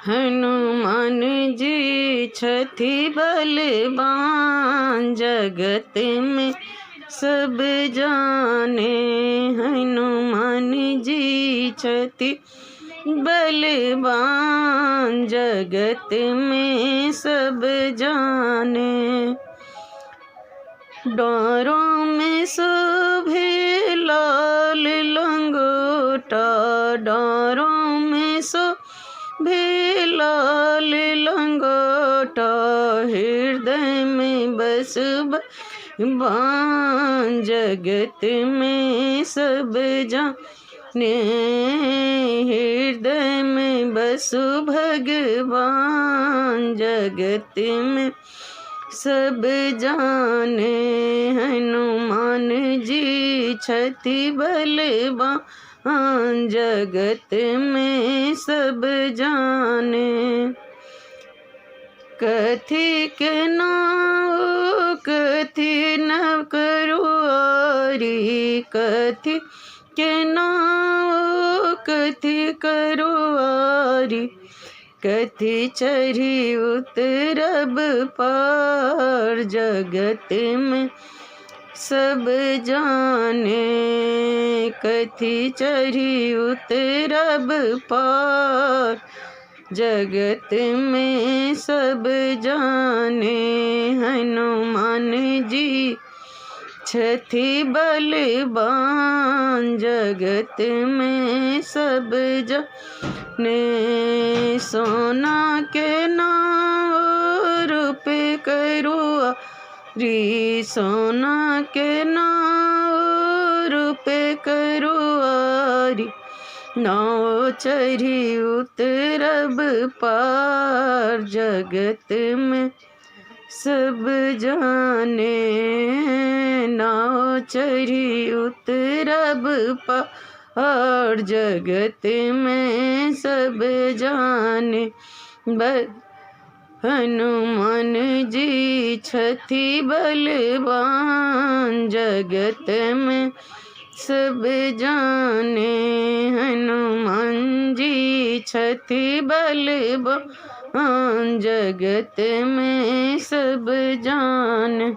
हनुमान जी छथि बलवान, जगत में सब जाने। हनुमान जी छथि बलवान, जगत में सब जाने। डारों में शोभे लाल लंगोटा, डारों में शोभे लाल लंगोटा। हृदय में बस भगवान, जगत में सब जाने। हृदय में बस भगवान, जगत में सब जाने। हनुमान जी छथि बलवान, जगत में सब जाने। कथि के नाम कथि न करुआरी, कथि के नाम कथि करुआरी। कथि चढ़ी उतरब पार, जगत में सब जाने। कथि चढ़ी उतरब पार, जगत में सब जाने। हनुमान जी छथि बलवान, जगत में सब जाने। सोना के नाम रूप करुआरी, सोना के नाम रूप करुआरी। नाव चढ़ी उतरब पार, जगत में सब जाने। नाव चढ़ी उतरब पार, जगत में सब जाने। हनुमान जी छथि बलवान, जगत में सब जाने। हनुमान जी छथि बलवान, जगत में सब जाने।